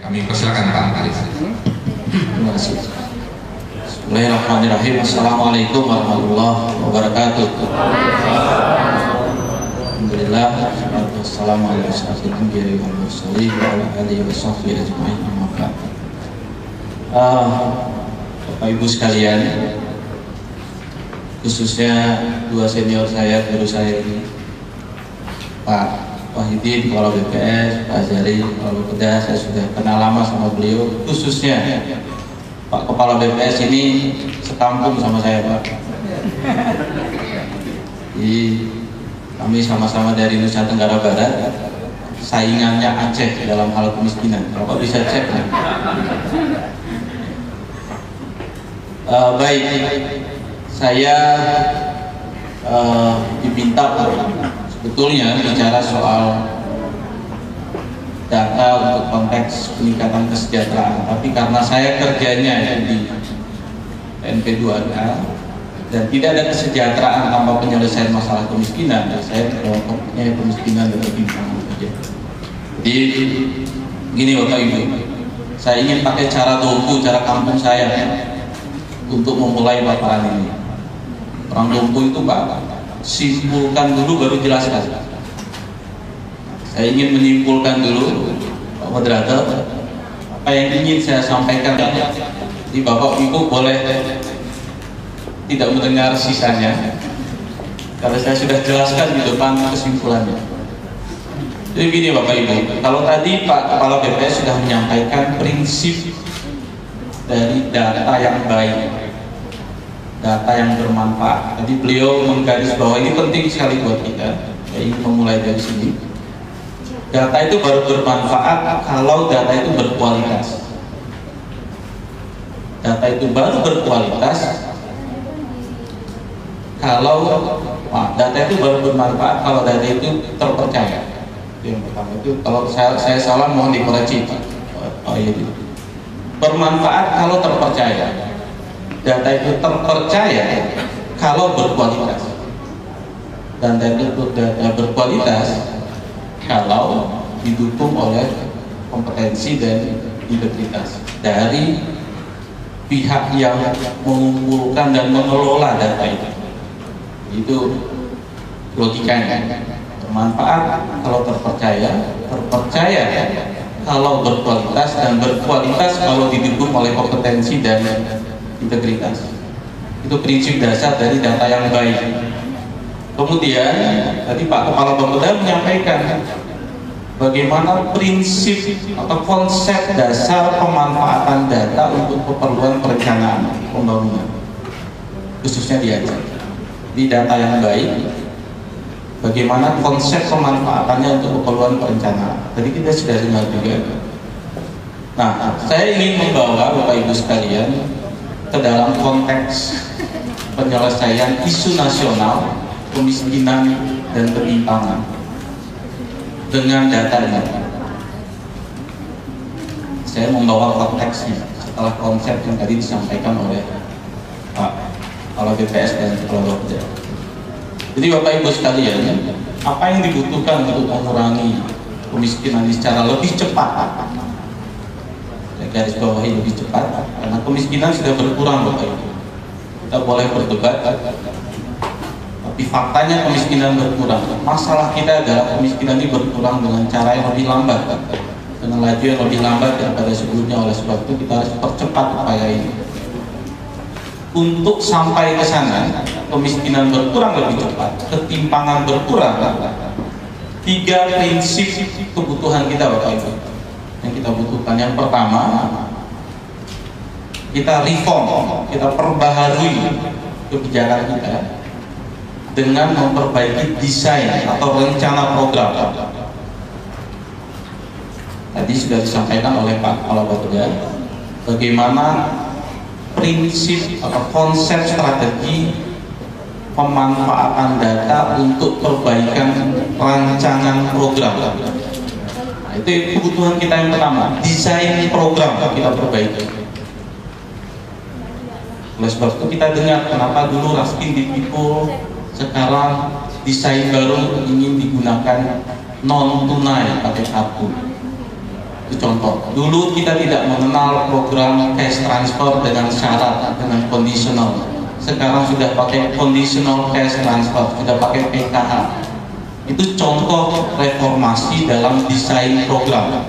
Kami persilakan Pak Arif. Terima kasih. Bismillahirrahmanirrahim. Assalamualaikum warahmatullahi wabarakatuh. Alhamdulillah, wassalamu ala asyrafil anbiya'i wal mursalin wa ala alihi wa sahbihi ajma'in. Amma ba'd. Bapak Ibu sekalian, khususnya dua senior saya, guru saya ini, Pak Wahidin, Kepala BPS, Pak Azari, Kepala Bapeda, saya sudah kenal lama sama beliau. Khususnya Pak Kepala BPS ini sekampung sama saya, Pak. Jadi kami sama-sama dari Nusa Tenggara Barat, saingannya Aceh dalam hal kemiskinan. Bapak bisa cek ya? Baik, saya diminta sebetulnya bicara soal data untuk konteks peningkatan kesejahteraan, tapi karena saya kerjanya di NP2A dan tidak ada kesejahteraan tanpa penyelesaian masalah kemiskinan, saya kelompoknya kemiskinan dan ketimpangan saja. Jadi gini Bapak Ibu, saya ingin pakai cara dompu, cara kampung saya untuk memulai paparan ini. Orang dompu itu Pak, simpulkan dulu baru jelaskan. Saya ingin menyimpulkan dulu, Pak Moderator, apa yang ingin saya sampaikan. Jadi Bapak Ibu boleh tidak mendengar sisanya, karena saya sudah jelaskan di depan kesimpulannya. Jadi gini Bapak Ibu, kalau tadi Pak Kepala BPS sudah menyampaikan prinsip dari data yang baik, data yang bermanfaat. Tadi beliau menggarisbawahi ini penting sekali buat kita. Saya ingin memulai dari sini. Data itu baru bermanfaat kalau data itu berkualitas. Data itu baru berkualitas kalau data itu baru bermanfaat kalau data itu terpercaya. Itu yang pertama. Itu kalau saya salah mohon dikoreksi. Oh iya. Bermanfaat kalau terpercaya. Data itu terpercaya kalau berkualitas, dan data itu berkualitas kalau didukung oleh kompetensi dan integritas dari pihak yang mengumpulkan dan mengelola data itu. Itu logikanya. Bermanfaat kalau terpercaya kalau berkualitas, dan berkualitas kalau didukung oleh kompetensi dan integritas. Itu prinsip dasar dari data yang baik. Kemudian tadi Pak Kepala Bapeda menyampaikan bagaimana prinsip atau konsep dasar pemanfaatan data untuk keperluan perencanaan pembangunan, khususnya di Aceh. Di data yang baik, bagaimana konsep pemanfaatannya untuk keperluan perencanaan. Tadi kita sudah dengar juga. Nah, saya ingin membawa Bapak Ibu sekalian ke dalam konteks penyelesaian isu nasional kemiskinan dan ketimpangan dengan datanya. Saya membawa konteksnya setelah konsep yang tadi disampaikan oleh Pak Kepala BPS dan Kepala Bapeda. Jadi Bapak Ibu sekalian, apa yang dibutuhkan untuk mengurangi kemiskinan secara lebih cepat? Saya garis bawahi lebih cepat, karena kemiskinan sudah berkurang Bapak Ibu. Kita boleh berdebat, tapi faktanya kemiskinan berkurang. Masalah kita adalah kemiskinan ini berkurang dengan cara yang lebih lambat, dengan laju yang lebih lambat daripada sebelumnya. Oleh sebab itu kita harus percepat upaya ini. Untuk sampai ke sana, kemiskinan berkurang lebih cepat, ketimpangan berkurang. 3 prinsip kebutuhan kita Bapak Ibu yang kita butuhkan. Yang pertama, kita reform, kita perbaharui kebijakan kita dengan memperbaiki desain atau rencana program. Tadi sudah disampaikan oleh Pak Kepala Bapeda bagaimana prinsip atau konsep strategi pemanfaatan data untuk perbaikan rancangan program. Nah, itu kebutuhan kita yang pertama, desain program kita perbaiki. Oleh sebab itu kita dengar kenapa dulu Raskin ditipu, sekarang desain baru ingin digunakan non tunai pakai kartu. Itu Itu contoh. Dulu kita tidak mengenal program cash transfer dengan syarat, dengan conditional. Sekarang sudah pakai conditional cash transfer, sudah pakai PKH. Itu contoh reformasi dalam desain program.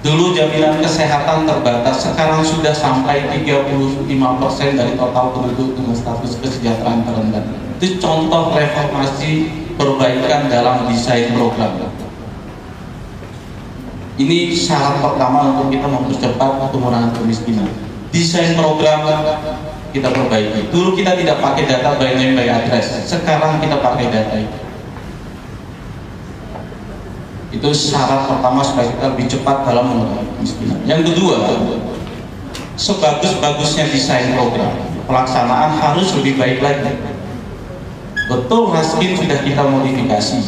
Dulu jaminan kesehatan terbatas, sekarang sudah sampai 35% dari total penduduk dengan status kesejahteraan terendah. Itu contoh reformasi perbaikan dalam desain program. Ini syarat pertama untuk kita mempercepat pengurangan kemiskinan. Desain program kita perbaiki. Dulu kita tidak pakai data by name by address, sekarang kita pakai data itu. Itu syarat pertama supaya kita lebih cepat dalam mengurangi kemiskinan. Yang kedua, sebagus-bagusnya desain program, pelaksanaan harus lebih baik lagi. Betul, Raskin sudah kita modifikasi,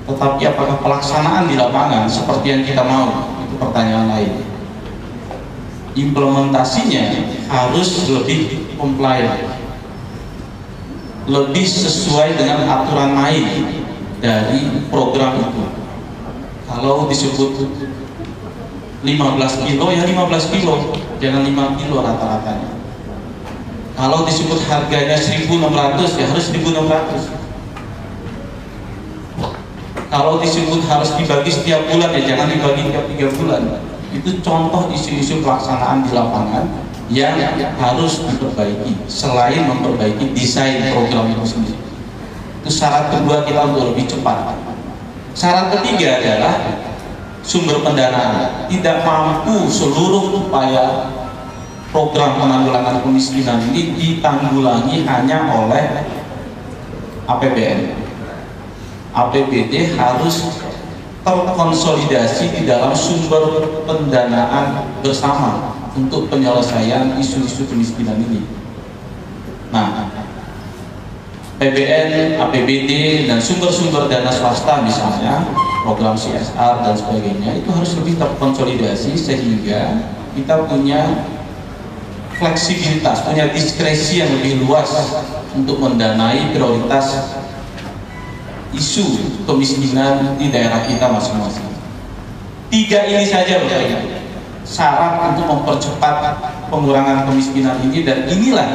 tetapi apakah pelaksanaan di lapangan seperti yang kita mau? Itu pertanyaan lain. Implementasinya harus lebih compliant, lebih sesuai dengan aturan main dari program itu. Kalau disebut 15 kilo ya 15 kilo, jangan 5 kilo rata-ratanya. Kalau disebut harganya 1.600 ya harus 1.600. Kalau disebut harus dibagi setiap bulan ya jangan dibagi tiap 3 bulan. Itu contoh isu-isu pelaksanaan di lapangan yang harus diperbaiki selain memperbaiki desain program itu sendiri. Itu syarat kedua kita untuk lebih cepat. Syarat ketiga adalah sumber pendanaan. Tidak mampu seluruh upaya program penanggulangan kemiskinan ini ditanggulangi hanya oleh APBN. APBD harus terkonsolidasi di dalam sumber pendanaan bersama untuk penyelesaian isu-isu kemiskinan ini. Nah, PBN, APBD, dan sumber-sumber dana swasta misalnya, program CSR dan sebagainya, itu harus lebih terkonsolidasi sehingga kita punya fleksibilitas, punya diskresi yang lebih luas untuk mendanai prioritas isu kemiskinan di daerah kita masing-masing. 3 ini saja Bapak Ibu, syarat untuk mempercepat pengurangan kemiskinan ini, dan inilah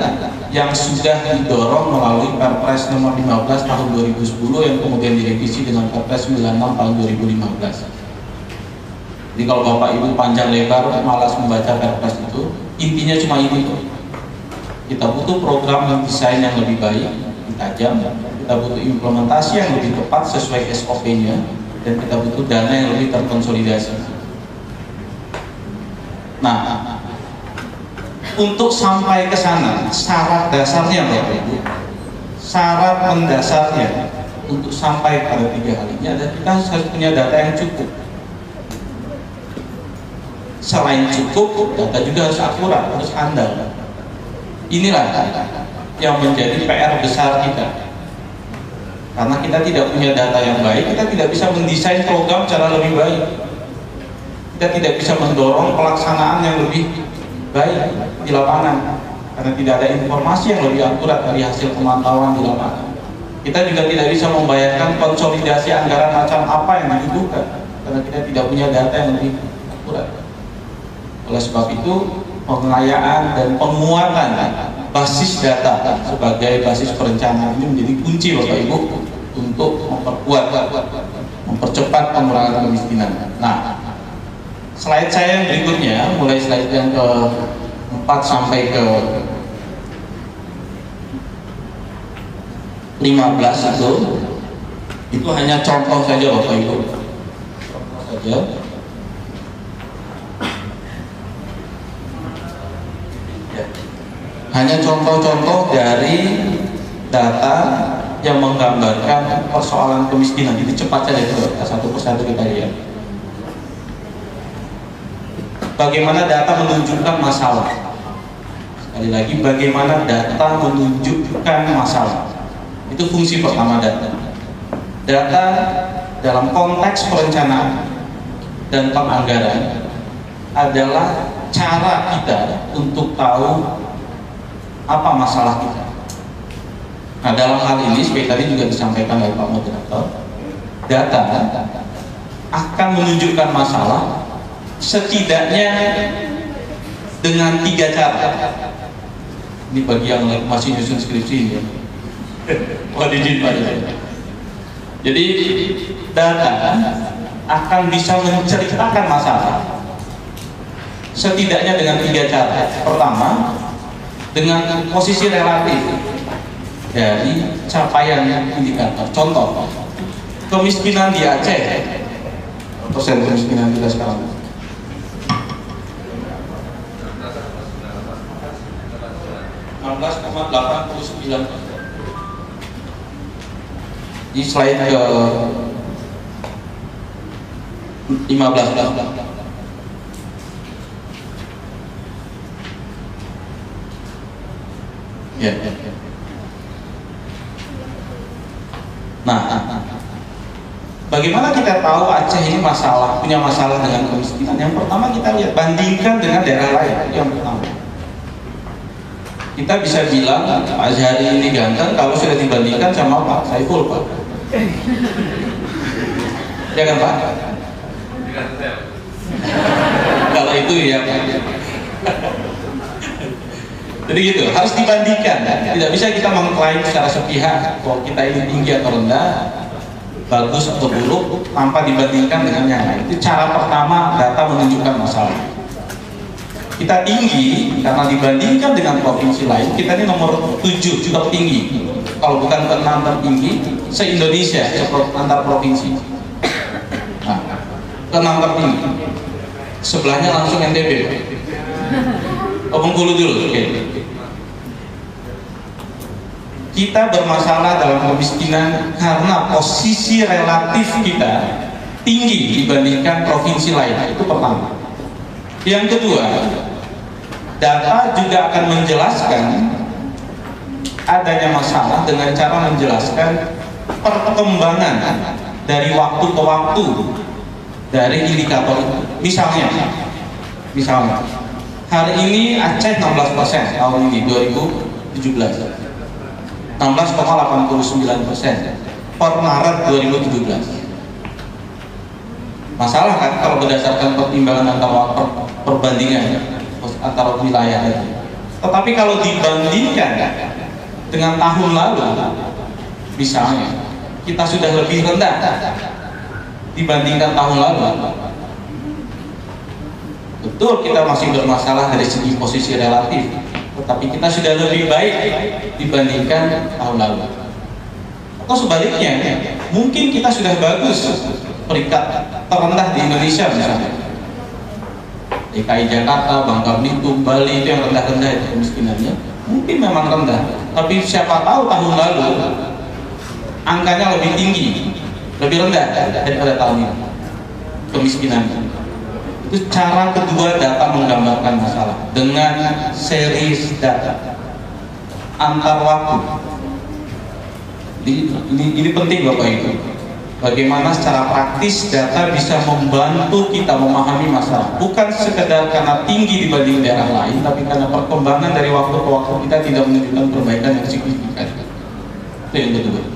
yang sudah didorong melalui Perpres nomor 15 tahun 2010 yang kemudian direvisi dengan Perpres 96 tahun 2015. Jadi kalau Bapak Ibu panjang lebar malas membaca Perpres itu, intinya cuma ini tuh. Kita butuh program dan desain yang lebih baik, tajam, kita butuh implementasi yang lebih tepat sesuai SOP-nya, dan kita butuh dana yang lebih terkonsolidasi. Nah, untuk sampai ke sana, syarat dasarnya Bapak Ibu, syarat mendasarnya untuk sampai pada 3 hal ini adalah kita harus punya data yang cukup. Selain cukup, data juga harus akurat, harus andal. Inilah yang menjadi PR besar kita. Karena kita tidak punya data yang baik, kita tidak bisa mendesain program secara lebih baik. Kita tidak bisa mendorong pelaksanaan yang lebih baik di lapangan, karena tidak ada informasi yang lebih akurat dari hasil pemantauan di lapangan. Kita juga tidak bisa membayarkan konsolidasi anggaran macam apa yang dibutuhkan, karena kita tidak punya data yang lebih akurat. Oleh sebab itu, pengayaan dan penguatan basis data sebagai basis perencanaan ini menjadi kunci Bapak Ibu untuk mempercepat pengurangan kemiskinan. Nah, slide saya yang berikutnya, mulai slide yang ke-4 sampai ke 15 itu hanya contoh saja Bapak Ibu, contoh saja. Hanya contoh-contoh dari data yang menggambarkan persoalan kemiskinan. Jadi cepat saja itu, satu persatu kita lihat. Bagaimana data menunjukkan masalah. Sekali lagi, bagaimana data menunjukkan masalah. Itu fungsi pertama data. Data dalam konteks perencanaan dan penganggaran adalah cara kita untuk tahu apa masalah kita. Nah, dalam hal ini seperti tadi juga disampaikan oleh Pak Moderator, data akan menunjukkan masalah setidaknya dengan 3 cara. Ini bagi yang masih nyusun skripsi ya. Wah, izin Pak. Jadi data akan bisa menceritakan masalah setidaknya dengan 3 cara. Pertama, dengan posisi relatif dari capaian indikator. Contoh, kemiskinan di Aceh, persen kemiskinan kita sekarang 16,89%. Di slide ke 15. Ya. Nah, bagaimana kita tahu Aceh ini punya masalah dengan kemiskinan? Yang pertama kita lihat, bandingkan dengan daerah lain. Yang pertama, kita bisa bilang Pak Azhari ini ganteng kalau sudah dibandingkan sama Pak Saiful, Pak. Ya kan Pak? Kalau itu ya Pak. Jadi gitu, harus dibandingkan. Tidak bisa kita mengklaim secara sepihak bahwa kita ini tinggi atau rendah, bagus atau buruk tanpa dibandingkan dengan yang lain. Itu cara pertama data menunjukkan masalah. Kita tinggi karena dibandingkan dengan provinsi lain, kita ini nomor 7 tertinggi. Kalau bukan ke-6 tertinggi se-Indonesia antar provinsi. Nah, ke-6 tertinggi. Sebelahnya langsung NTB. Bengkulu dulu. Oke. Kita bermasalah dalam kemiskinan karena posisi relatif kita tinggi dibandingkan provinsi lain. Itu pertama. Yang kedua, data juga akan menjelaskan adanya masalah dengan cara menjelaskan perkembangan dari waktu ke waktu dari indikator itu. Misalnya hari ini Aceh 16% tahun ini 2017, 16,89% per Maret 2017. Masalah kan kalau berdasarkan pertimbangan perbandingan antara wilayah. Tetapi kalau dibandingkan dengan tahun lalu, misalnya kita sudah lebih rendah dibandingkan tahun lalu. Betul kita masih bermasalah dari segi posisi relatif, tetapi kita sudah lebih baik dibandingkan tahun lalu. Atau sebaliknya, mungkin kita sudah bagus peringkat terendah di Indonesia misalnya. DKI Jakarta, Bangka Belitung, Bali itu yang rendah-rendah itu kemiskinannya. Mungkin memang rendah, tapi siapa tahu tahun lalu angkanya lebih tinggi, lebih rendah daripada tahun ini kemiskinannya. Itu cara kedua data menggambarkan masalah dengan series data antar waktu. Ini penting Bapak Ibu. Bagaimana secara praktis data bisa membantu kita memahami masalah, bukan sekedar karena tinggi dibanding daerah lain, tapi karena perkembangan dari waktu ke waktu kita tidak menunjukkan perbaikan yang signifikan. Itu yang kedua.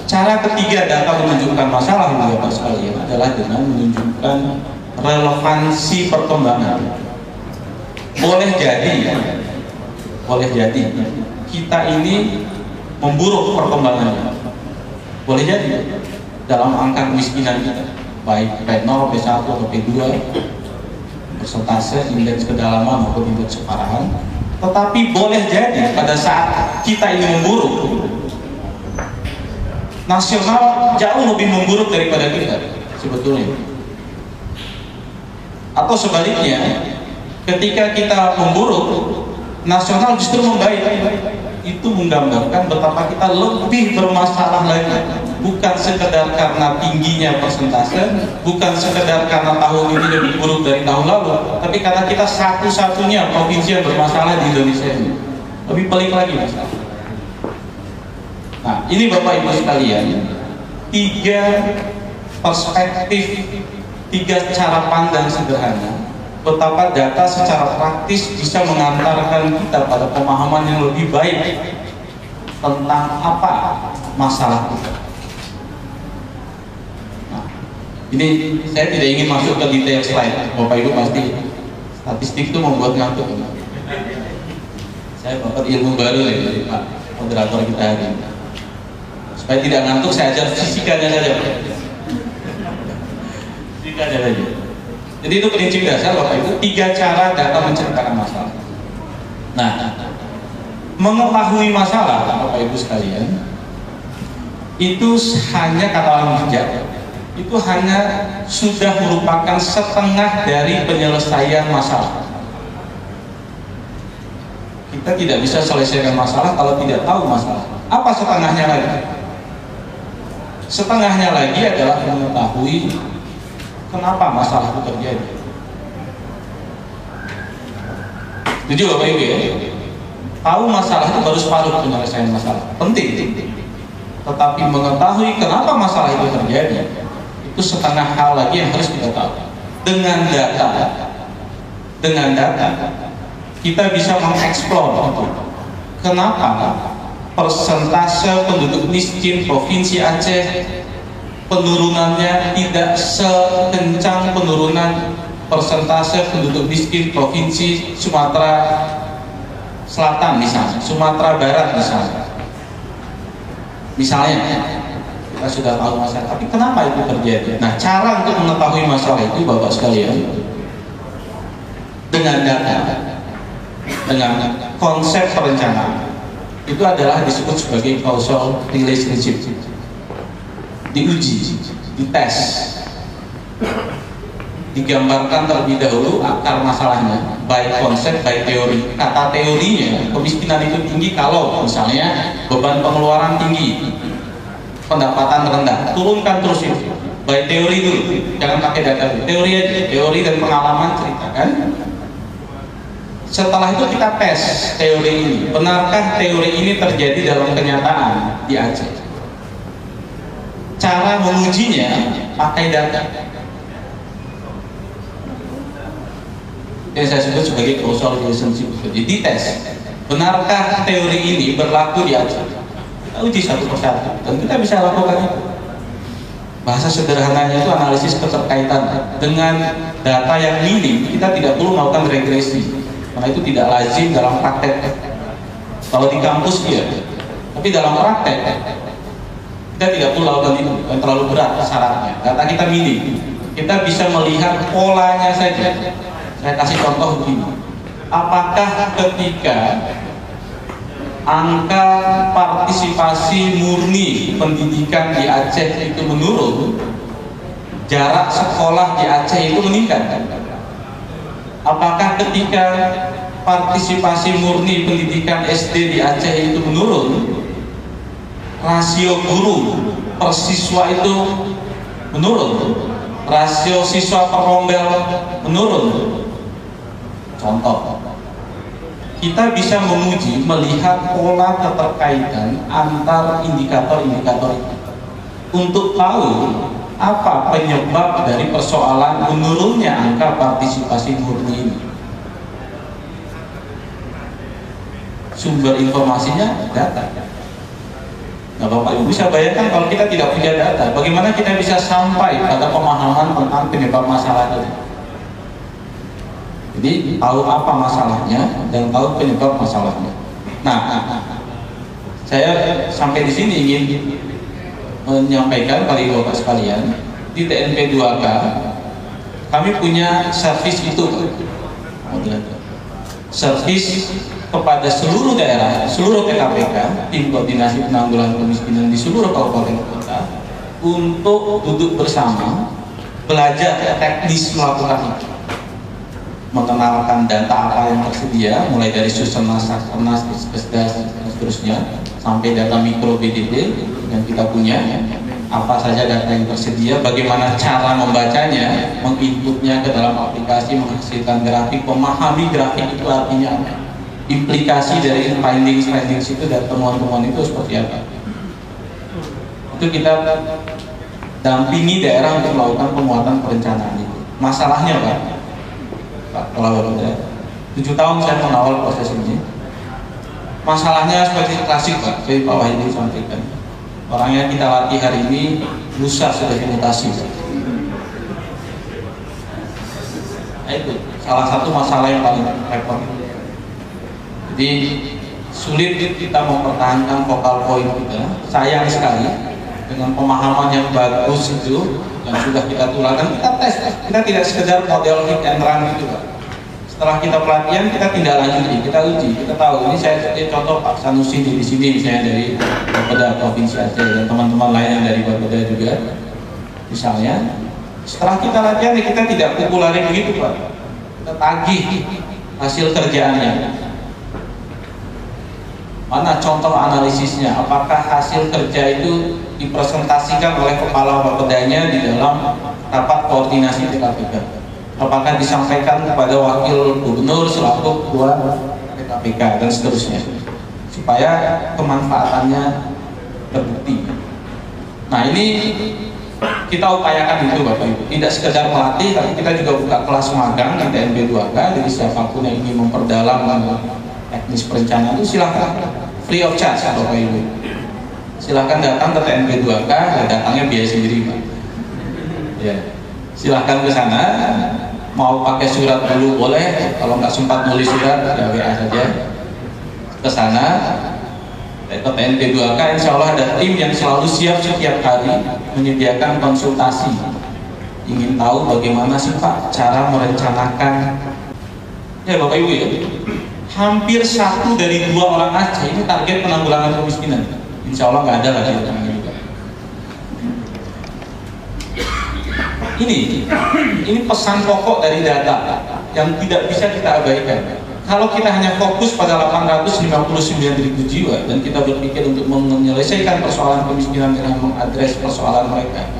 Cara ketiga data menunjukkan masalah Bapak sekalian adalah dengan menunjukkan relevansi perkembangan. Boleh jadi kita ini memburuk perkembangannya. Boleh jadi dalam angka kemiskinan kita, baik P0, P1 atau P2, persentase, indeks kedalaman maupun indeks keparahan. Tetapi boleh jadi pada saat kita ini memburuk, nasional jauh lebih memburuk daripada kita sebetulnya. Atau sebaliknya, ketika kita memburuk, nasional justru membaik. Itu menggambarkan betapa kita lebih bermasalah lagi, bukan sekedar karena tingginya persentase, bukan sekedar karena tahun ini lebih buruk dari tahun lalu, tapi karena kita satu-satunya provinsi yang bermasalah di Indonesia ini. Lebih pelik lagi masalah. Nah, ini Bapak Ibu sekalian, 3 perspektif, 3 cara pandang sederhana betapa data secara praktis bisa mengantarkan kita pada pemahaman yang lebih baik tentang apa masalah kita. Nah, Ini saya tidak ingin masuk ke detail slide, Bapak Ibu pasti statistik itu membuat ngantuk. Saya dapat ilmu baru dari Pak moderator kita hari ini. Supaya tidak ngantuk, saya ajar fisikanya saja. Fisikanya saja. Jadi itu prinsip dasar Bapak Ibu, 3 cara data menceritakan masalah. Nah, mengetahui masalah Bapak Ibu sekalian, itu hanya kata orang bijak, itu hanya sudah merupakan setengah dari penyelesaian masalah. Kita tidak bisa selesaikan masalah kalau tidak tahu masalah. Apa setengahnya lagi? Setengahnya lagi adalah mengetahui kenapa masalah itu terjadi. Setuju Bapak Ibu ya? Tahu masalah itu baru separuh penyelesaian masalah. Penting. Tetapi mengetahui kenapa masalah itu terjadi, itu setengah hal lagi yang harus kita tahu. Dengan data kita bisa mengeksplor kenapa persentase penduduk miskin Provinsi Aceh penurunannya tidak sekencang penurunan persentase penduduk miskin Provinsi Sumatera Selatan misalnya, Sumatera Barat misalnya kita sudah tahu masalah, tapi kenapa itu terjadi? Nah, cara untuk mengetahui masalah itu Bapak sekalian, dengan data, dengan konsep perencanaan, itu adalah disebut sebagai causal relationship. Diuji, dites, digambarkan terlebih dahulu akar masalahnya, baik konsep, baik teori. Kata teorinya, kemiskinan itu tinggi kalau misalnya beban pengeluaran tinggi, pendapatan rendah, turunkan terus itu. Baik teori dulu, jangan pakai data dulu. Teori aja, teori dan pengalaman ceritakan. Setelah itu kita tes teori ini. Benarkah teori ini terjadi dalam kenyataan di Aceh? Cara mengujinya pakai data. Yang saya sebut sebagai causal relationship. Jadi dites. Benarkah teori ini berlaku di Aceh? Kita uji satu persatu. Dan kita bisa lakukan itu. Bahasa sederhananya itu analisis keterkaitan. Dengan data yang minim, kita tidak perlu melakukan regresi. Karena itu tidak lazim dalam praktek. Kalau di kampus iya, tapi dalam praktek kita tidak perlu lakukan itu, yang terlalu berat syaratnya. Data kita minim, kita bisa melihat polanya saja. Saya kasih contoh begini. Apakah ketika angka partisipasi murni pendidikan di Aceh itu menurun, jarak sekolah di Aceh itu meningkat? Apakah ketika partisipasi murni pendidikan SD di Aceh itu menurun, rasio guru per siswa itu menurun, rasio siswa per rombel menurun? Contoh, kita bisa menguji, melihat pola keterkaitan antar indikator-indikator itu untuk tahu apa penyebab dari persoalan menurunnya angka partisipasi murni ini. Sumber informasinya data. Nah, Bapak Ibu bisa bayangkan kalau kita tidak punya data, bagaimana kita bisa sampai pada pemahaman tentang penyebab masalah itu. Jadi tahu apa masalahnya dan tahu penyebab masalahnya. Nah, saya sampai di sini ingin menyampaikan kepada Bapak sekalian, di TNP 2K kami punya servis itu, servis kepada seluruh daerah, seluruh PKPK, tim koordinasi penanggulangan kemiskinan di seluruh kabupaten kota, untuk duduk bersama, belajar teknis melakukan itu, mengenalkan data apa yang tersedia, mulai dari Susenas, Saksenas, Diskesdas, dan seterusnya, sampai data mikro BDD yang kita punya, apa saja data yang tersedia, bagaimana cara membacanya, menginputnya ke dalam aplikasi, menghasilkan grafik, memahami grafik itu artinya apa, implikasi dari findings itu dan temuan-temuan itu seperti apa. Itu kita dampingi daerah untuk melakukan pemuatan perencanaan itu. Masalahnya Pak Kepala Bapak, 7 tahun saya mengawal proses ini. Masalahnya seperti klasik Pak, seperti Pak Wahidi sampaikan. Orang yang kita latih hari ini lusa sudah dimutasi. Nah, itu salah satu masalah yang paling repot. Jadi sulit kita mempertahankan focal point kita. Sayang sekali dengan pemahaman yang bagus itu yang sudah kita tularkan, kita tes. Kita tidak sekedar model hit and run gitu Pak. Setelah kita pelatihan, kita tindak lanjuti, kita uji, kita tahu. Ini saya contoh Pak Sanusi di sini, misalnya dari Bapeda Provinsi Aceh dan teman-teman lain yang dari Bapeda juga. Misalnya, setelah kita latihan, kita tidak popularin begitu Pak. Kita tagih hasil kerjaannya. Mana contoh analisisnya? Apakah hasil kerja itu dipresentasikan oleh kepala Bapedanya di dalam rapat koordinasi PKPK? Apakah disampaikan kepada wakil gubernur selaku ketua PKPK dan seterusnya, supaya kemanfaatannya terbukti. Nah, ini kita upayakan itu Bapak Ibu, tidak sekedar melatih, tapi kita juga buka kelas magang di TNB 2K. Jadi siapapun yang ingin memperdalam teknis perencanaan itu silahkan, free of charge Bapak Ibu. Silahkan datang ke TNB 2K, datangnya biaya sendiri Pak. Ya, silahkan ke sana. Mau pakai surat dulu boleh, kalau nggak sempat nulis surat ya WA saja ke sana. Ke TNB 2K insya Allah ada tim yang selalu siap setiap hari menyediakan konsultasi. Ingin tahu bagaimana sih Pak cara merencanakan, ya Bapak Ibu ya, hampir 1 dari 2 orang Aceh ini target penanggulangan kemiskinan. Insya Allah nggak ada lagi orang ini. Ini pesan pokok dari data yang tidak bisa kita abaikan. Kalau kita hanya fokus pada 859.000 jiwa dan kita berpikir untuk menyelesaikan persoalan kemiskinan dengan mengadres persoalan mereka,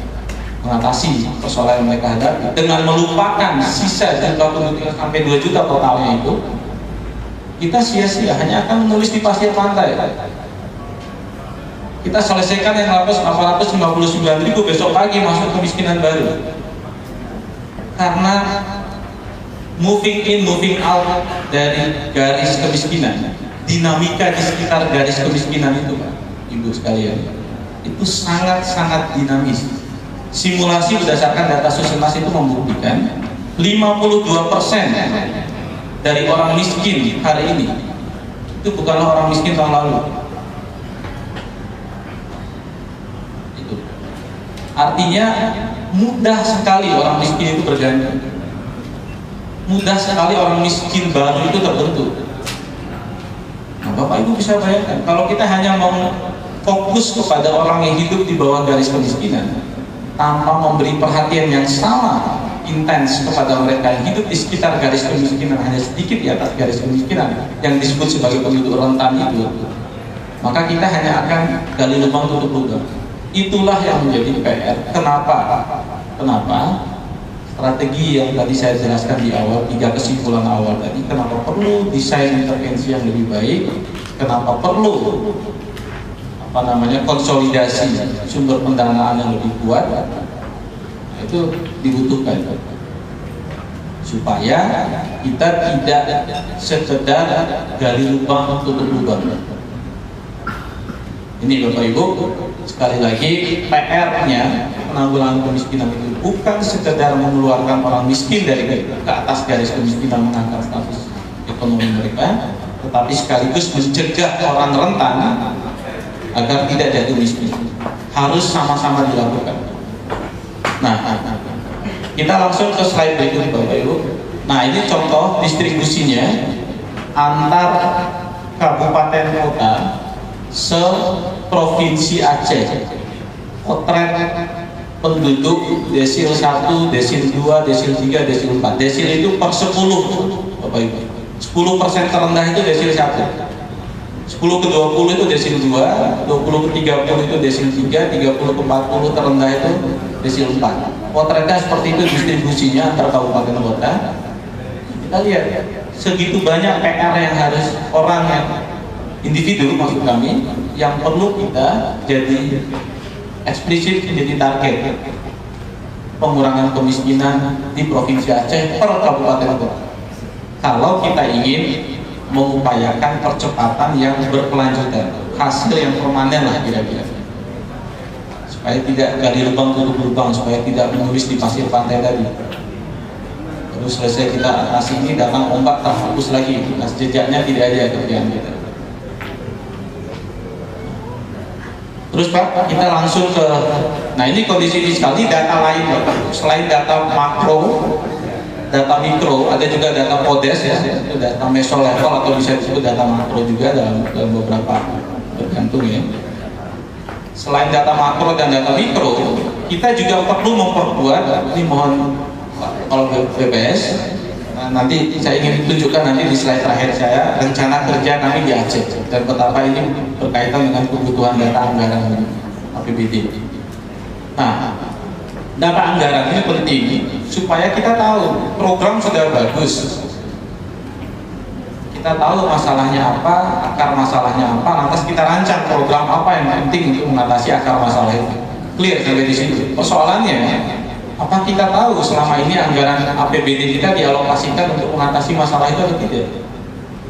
mengatasi persoalan yang mereka hadapi, dengan melupakan sisa jumlah penduduk yang sampai 2 juta totalnya itu, kita sia-sia hanya akan menulis di pasir pantai. Kita selesaikan yang 859.000, besok pagi masuk kemiskinan baru. Karena moving in, moving out dari garis kemiskinan, dinamika di sekitar garis kemiskinan itu Pak, Ibu sekalian, itu sangat-sangat dinamis. Simulasi berdasarkan data Susenas itu membuktikan 52% dari orang miskin hari ini itu bukanlah orang miskin tahun lalu. Itu artinya mudah sekali orang miskin itu berganti. Mudah sekali orang miskin baru itu terbentuk. Nah, Bapak Ibu bisa bayangkan, kalau kita hanya mau fokus kepada orang yang hidup di bawah garis kemiskinan tanpa memberi perhatian yang sama intens kepada mereka yang hidup di sekitar garis kemiskinan, hanya sedikit di atas garis kemiskinan yang disebut sebagai penduduk rentan itu, maka kita hanya akan gali lubang tutup lubang. Itulah yang menjadi PR. Kenapa strategi yang tadi saya jelaskan di awal, 3 kesimpulan awal tadi, kenapa perlu desain intervensi yang lebih baik, kenapa perlu konsolidasi sumber pendanaan yang lebih kuat, itu dibutuhkan supaya kita tidak sekedar gali lubang tutup lubang. Ini Bapak Ibu, sekali lagi PR-nya penanggulangan kemiskinan itu bukan sekedar mengeluarkan orang miskin dari ke atas garis kemiskinan, mengangkat status ekonomi mereka, tetapi sekaligus mencegah orang rentan agar tidak jatuh miskin. Harus sama-sama dilakukan. Nah, kita langsung ke slide berikut Bapak Ibu. Nah, ini contoh distribusinya antar kabupaten kota se-provinsi Aceh. Potret penduduk desil 1, desil 2, desil 3, desil 4. Desil itu per 10 Bapak Ibu. 10% terendah itu desil 1. 10 ke 20 itu desil 2, 20 ke 30 itu desil 3, 30 ke 40 terendah itu desil 4. Potretnya seperti itu distribusinya antar kabupaten kota. Kita lihat segitu banyak PR yang harus orang yang individu, maksud kami, yang perlu kita jadi eksplisit menjadi target pengurangan kemiskinan di Provinsi Aceh per kabupaten kota. Kalau kita ingin mengupayakan percepatan yang berkelanjutan, hasil yang permanen lah kira-kira, supaya tidak gali lubang tutup lubang, supaya tidak menulis di pasir pantai tadi. Baru selesai kita atasi ini, datang ombak terhapus lagi, nah, jejaknya tidak ada kerjaan kita. Terus Pak, kita langsung ke, nah ini kondisi fiskal, ini data lain Pak. Selain data makro, data mikro, ada juga data podes ya, itu data meso level atau bisa disebut data makro juga dalam beberapa tergantung ya. Selain data makro dan data mikro, kita juga perlu memperkuat, ini mohon kalau BPS, nanti saya ingin tunjukkan nanti di slide terakhir saya rencana kerja kami di Aceh dan betapa ini berkaitan dengan kebutuhan data anggaran APBD. Nah, data anggaran ini penting supaya kita tahu program sudah bagus, kita tahu masalahnya apa, akar masalahnya apa, lantas kita rancang program apa yang penting untuk mengatasi akar masalah itu. Clear sampai di situ. Persoalannya, apa kita tahu selama ini anggaran APBD kita dialokasikan untuk mengatasi masalah itu atau tidak?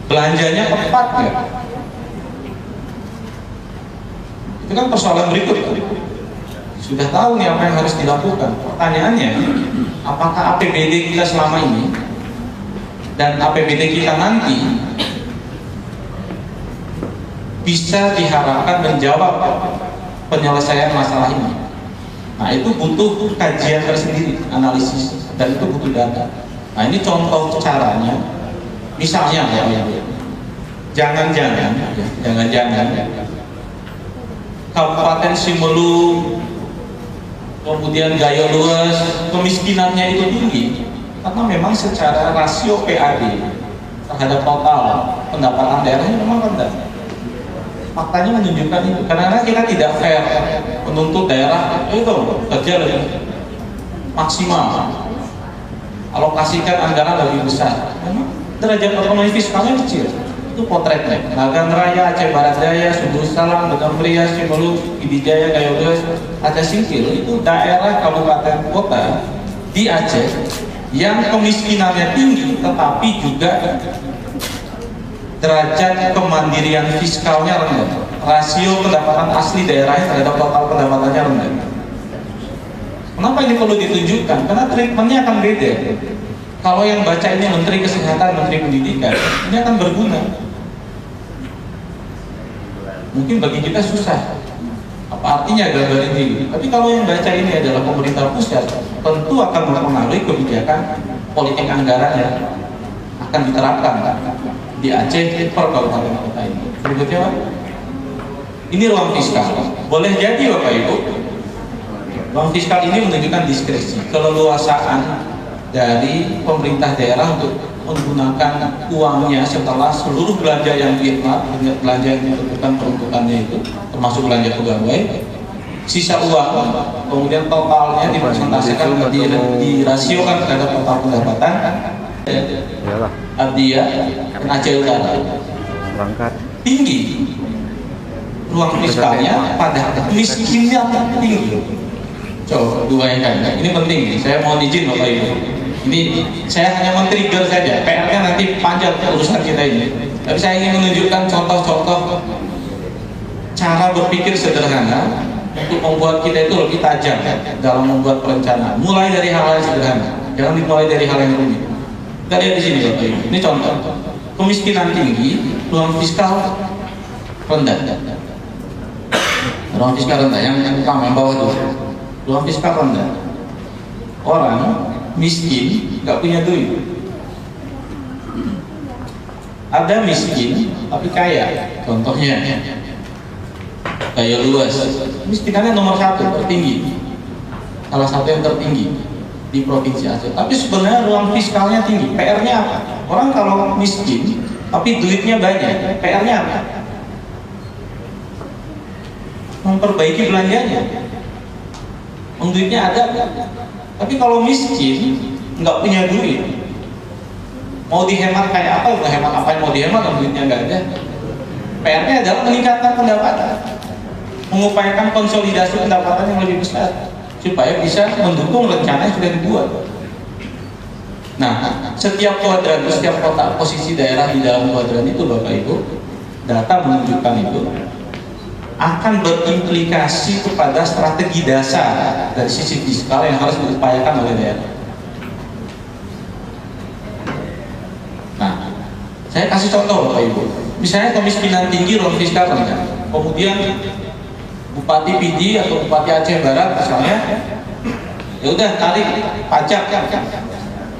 Belanjanya tepat nggak? Itu kan persoalan berikut. Sudah tahu nih apa yang harus dilakukan. Pertanyaannya, apakah APBD kita selama ini dan APBD kita nanti bisa diharapkan menjawab penyelesaian masalah ini? Nah itu butuh kajian tersendiri, analisis, dan itu butuh data. Nah ini contoh caranya, misalnya jangan-jangan Kabupaten Simelu, kemudian Gayo Luas, kemiskinannya itu tinggi, karena memang secara rasio PAD terhadap total pendapatan daerahnya memang rendah. Faktanya menunjukkan itu, karena kita tidak fair menuntut daerah itu kerja lebih maksimal, alokasikan anggaran lebih besar. Memang derajat otonomi fiskalnya kecil. Itu potretnya. Nagan Raya, Aceh Barat Daya, Sumber Salam, Batam Pria, Simelu, Pidijaya, Gayo Luas, Aceh Singkil itu daerah kabupaten kota di Aceh yang kemiskinannya tinggi, tetapi juga derajat kemandirian fiskalnya rendah, rasio pendapatan asli daerahnya terhadap total pendapatannya rendah. Kenapa ini perlu ditunjukkan? Karena treatmentnya akan beda. Kalau yang baca ini Menteri Kesehatan, Menteri Pendidikan, ini akan berguna. Mungkin bagi kita susah. Apa artinya gambar ini? Tapi kalau yang baca ini adalah pemerintah pusat, tentu akan mempengaruhi kebijakan politik anggaran yang akan diterapkan di Aceh per kabupaten kota ini. Berikutnya Pak, ini ruang fiskal. Boleh jadi Bapak Ibu, ruang fiskal ini menunjukkan diskresi, keleluasaan dari pemerintah daerah untuk menggunakan uangnya setelah seluruh belanja yang belanja yang ditentukan peruntukannya itu, termasuk belanja pegawai, sisa uang, kemudian totalnya dipresentasikan, dirasiokan terhadap total pendapatan Abdiya dan Aceh Utara tinggi, ruang fiskalnya pada miskinnya tinggi. Coba dua yang kan, ini penting. Saya mohon izin Bapak Ibu. Ini saya hanya men-trigger saja. PR-nya nanti panjang urusan kita ini. Tapi saya ingin menunjukkan contoh-contoh cara berpikir sederhana untuk membuat kita itu lebih tajam dalam membuat perencanaan. Mulai dari hal yang sederhana, jangan dimulai dari hal yang rumit. Kita lihat di sini Bapak Ibu. Ini contoh. Kemiskinan tinggi, ruang fiskal rendah. Ruang fiskal rendah yang bawah itu. Ruang fiskal rendah. Orang miskin nggak punya duit. Ada miskin tapi kaya. Contohnya Gayo Luas. Miskinannya nomor 1 tertinggi. Salah satu yang tertinggi di Provinsi Aceh. Tapi sebenarnya ruang fiskalnya tinggi. PR-nya apa? Orang kalau miskin tapi duitnya banyak, PR-nya apa? Memperbaiki belanjanya. Duitnya ada, tapi kalau miskin nggak punya duit, mau dihemat kayak apa? Mau hemat apa yang mau dihemat kalau duitnya nggak ada? PR-nya adalah meningkatkan pendapatan, mengupayakan konsolidasi pendapatan yang lebih besar supaya bisa mendukung rencana yang sudah dibuat. Nah, setiap kuadran, setiap kota, posisi daerah di dalam kuadran itu Bapak Ibu, data menunjukkan itu akan berimplikasi kepada strategi dasar dari sisi fiskal yang harus diupayakan oleh daerah. Saya kasih contoh Bapak Ibu. Misalnya kemiskinan tinggi, ruang fiskal rendah. Kemudian Bupati PD atau Bupati Aceh Barat misalnya, ya udah tarik pajak,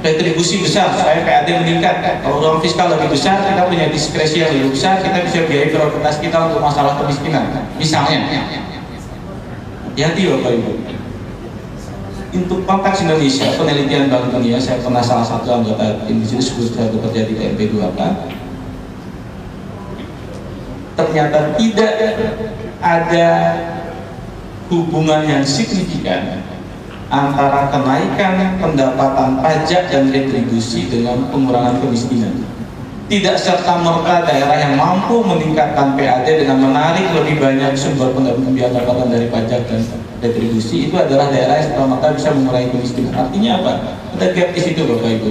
retribusi besar supaya PAD meningkat. Kalau ruang fiskal lebih besar, kita punya diskresi yang lebih besar, kita bisa biayai prioritas kita untuk masalah kemiskinan. Misalnya, hati-hati Bapak Ibu. Untuk konteks Indonesia, penelitian Bank Dunia, saya pernah salah satu anggota tim disebut saya bekerja di KMP2K. Ternyata tidak ada hubungan yang signifikan antara kenaikan pendapatan pajak dan retribusi dengan pengurangan kemiskinan. Tidak serta-merta daerah yang mampu meningkatkan PAD dengan menarik lebih banyak sumber pendapatan dari pajak dan retribusi itu adalah daerah yang serta-merta bisa mengurangi kemiskinan. Artinya apa? Ada gap di situ Bapak Ibu.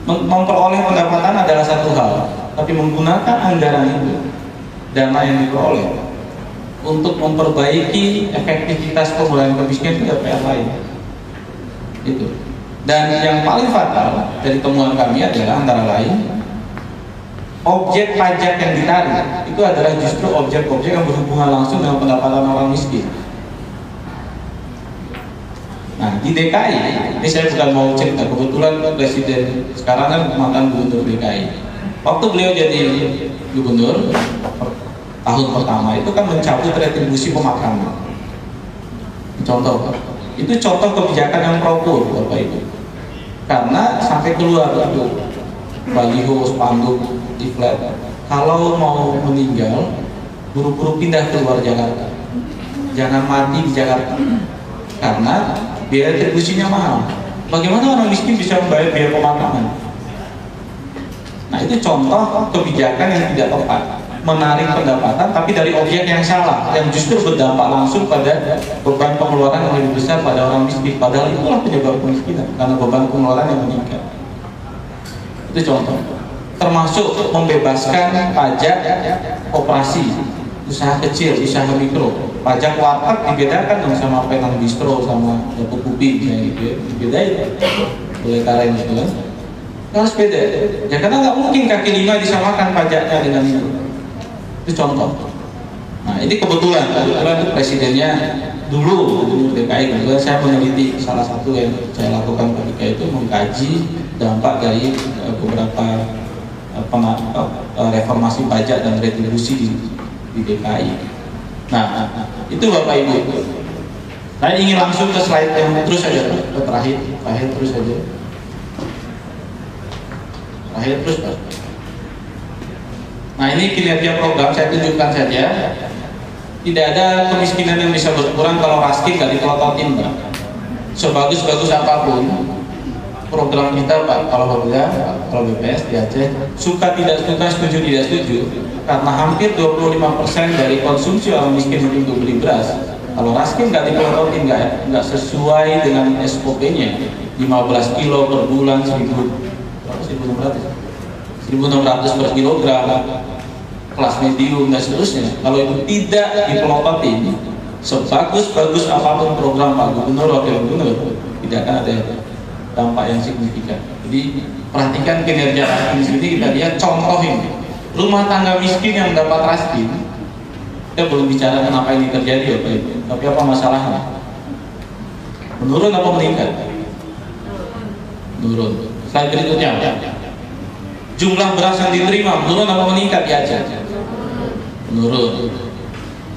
Memperoleh pendapatan adalah satu hal, tapi menggunakan anggaran itu, dana yang diperoleh untuk memperbaiki efektivitas pengurangan kemiskinan itu ada PR lain. Itu. Dan yang paling fatal dari temuan kami adalah antara lain objek pajak yang ditarik itu adalah justru objek-objek yang berhubungan langsung dengan pendapatan orang miskin. Nah di DKI, ini saya bukan mau cerita, kebetulan Presiden sekarang kan mantan Gubernur DKI. Waktu beliau jadi Gubernur tahun pertama itu kan mencabut retribusi pemakaman. Contoh, itu contoh kebijakan yang pro-kur Bapak Ibu. Karena sampai keluar itu baliho, spanduk, diflat. Kalau mau meninggal, buru-buru pindah keluar Jakarta. Jangan mati di Jakarta. Karena biaya retribusinya mahal. Bagaimana orang miskin bisa membayar biaya pemakaman? Nah itu contoh kebijakan yang tidak tepat, menarik pendapatan tapi dari objek yang salah, yang justru berdampak langsung pada beban pengeluaran yang lebih besar pada orang miskin. Padahal itulah penyebab kemiskinan, karena beban pengeluaran yang meningkat. Itu contoh. Termasuk membebaskan pajak operasi usaha kecil, usaha mikro. Pajak warteg dibedakan dong sama penang bistro sama dapur kopi misalnya gitu ya. Dibedain boleh karen gitu kan. Harus beda. Ya karena nggak mungkin kaki lima disamakan pajaknya dengan itu. Itu contoh. Nah ini kebetulan itu presidennya dulu DKI, kebetulan saya meneliti salah satu yang saya lakukan ketika itu mengkaji dampak dari beberapa reformasi pajak dan retribusi di DKI. Nah itu Bapak Ibu. Saya ingin langsung ke slide yang terus saja, ke terakhir terus saja. Terakhir terus Pak. Nah ini kinerja program saya tunjukkan saja. Tidak ada kemiskinan yang bisa berkurang kalau raskin nggak ditelototin Pak. Sebagus-bagus apapun program kita Pak, kalau BPS di Aceh, suka tidak suka, setuju tidak setuju, karena hampir 25% dari konsumsi orang miskin untuk beli beras, kalau raskin nggak ditelototin, nggak sesuai dengan SOP-nya, 15 kilo per bulan, 1.600 per kilogram, kelas medium dan seterusnya. Kalau itu tidak dipelototin, sebagus-bagus apapun program Pak Gubernur, Wakil Gubernur, tidak akan ada dampak yang signifikan. Jadi perhatikan kinerja raskin sini, kita lihat contoh ini. Rumah tangga miskin yang dapat raskin, kita belum bicara kenapa ini terjadi Bapak Ibu, tapi apa masalahnya? Menurun apa meningkat? Menurun. Slide berikutnya. Jumlah beras yang diterima menurun apa meningkat di Aceh? Menurun.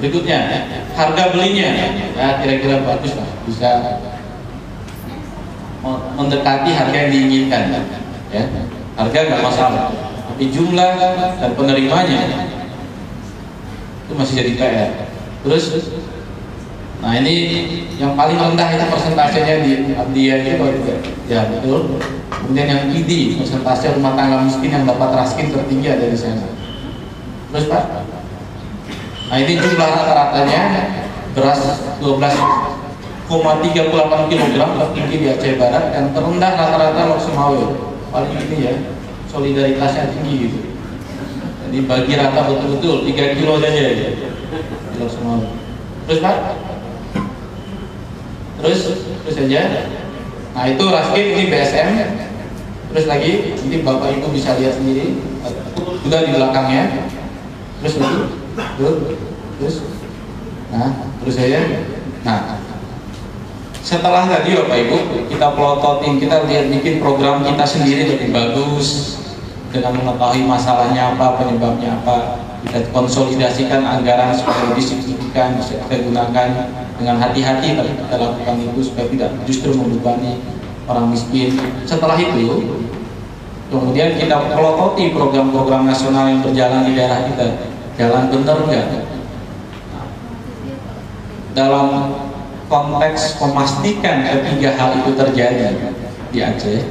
Berikutnya, harga belinya ya kira-kira bagus lah, bisa mendekati harga yang diinginkan ya. Harga nggak masalah, tapi jumlah dan penerimanya itu masih jadi PR. Terus nah ini yang paling rendah itu persentasenya di itu ya betul. Kemudian yang ID, persentase rumah tangga miskin yang dapat raskin tertinggi ada di sana. Terus Pak, nah ini jumlah rata-ratanya beras 12,38 kg tertinggi di Aceh Barat, yang terendah rata-rata Lok Sumawe. Paling ini ya, solidaritasnya tinggi gitu. Jadi bagi rata betul-betul 3 kilo saja ya, di Lok Sumawe. Terus Pak, terus saja. Nah itu raskin, ini BSM Terus lagi, ini Bapak Ibu bisa lihat sendiri, juga di belakangnya. Terus lagi, terus, nah, terus saya, nah, setelah tadi Bapak Ibu kita pelototin, kita lihat bikin program kita sendiri lebih bagus dengan mengetahui masalahnya apa, penyebabnya apa, kita konsolidasikan anggaran supaya lebih signifikan, bisa kita gunakan dengan hati-hati, tapi kita lakukan itu supaya tidak justru membebani orang miskin. Setelah itu kemudian kita pelototi program-program nasional yang berjalan di daerah kita, jalan benar enggak? Dalam konteks memastikan ketiga hal itu terjadi di Aceh,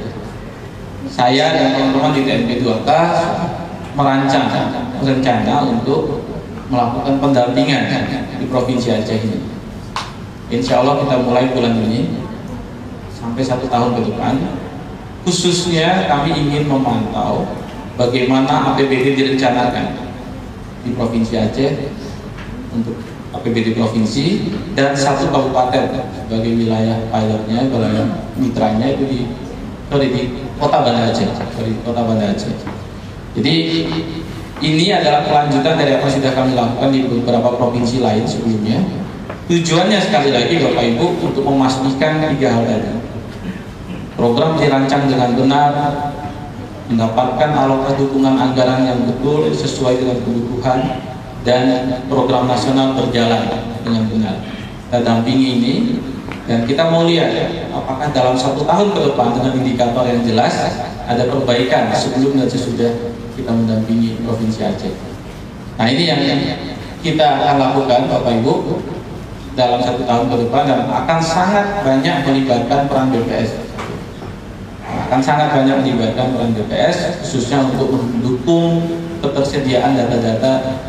saya dan teman-teman di TNP 2K merancang rencana untuk melakukan pendampingan di Provinsi Aceh ini. Insya Allah kita mulai bulan ini sampai 1 tahun ke depan. Khususnya kami ingin memantau bagaimana APBD direncanakan di Provinsi Aceh untuk APBD provinsi dan 1 kabupaten sebagai wilayah pilotnya, wilayah mitranya itu di Kota Banda Aceh, Kota Banda Aceh. Jadi ini adalah kelanjutan dari apa yang sudah kami lakukan di beberapa provinsi lain sebelumnya. Tujuannya sekali lagi Bapak Ibu untuk memastikan 3 hal tadi. Program dirancang dengan benar, mendapatkan alokasi dukungan anggaran yang betul sesuai dengan kebutuhan, dan program nasional berjalan dengan benar. Kita dampingi ini dan kita mau lihat apakah dalam 1 tahun ke depan dengan indikator yang jelas ada perbaikan sebelum dan sesudah kita mendampingi Provinsi Aceh. Nah, ini yang kita akan lakukan Bapak Ibu dalam 1 tahun ke depan, dan akan sangat banyak melibatkan peran BPS. Akan sangat banyak melibatkan peran BPS khususnya untuk mendukung ketersediaan data-data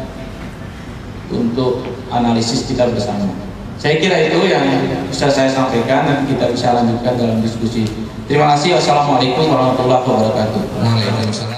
untuk analisis kita bersama. Saya kira itu yang bisa saya sampaikan dan kita bisa lanjutkan dalam diskusi. Terima kasih. Wassalamualaikum warahmatullahi wabarakatuh. Waalaikumsalam.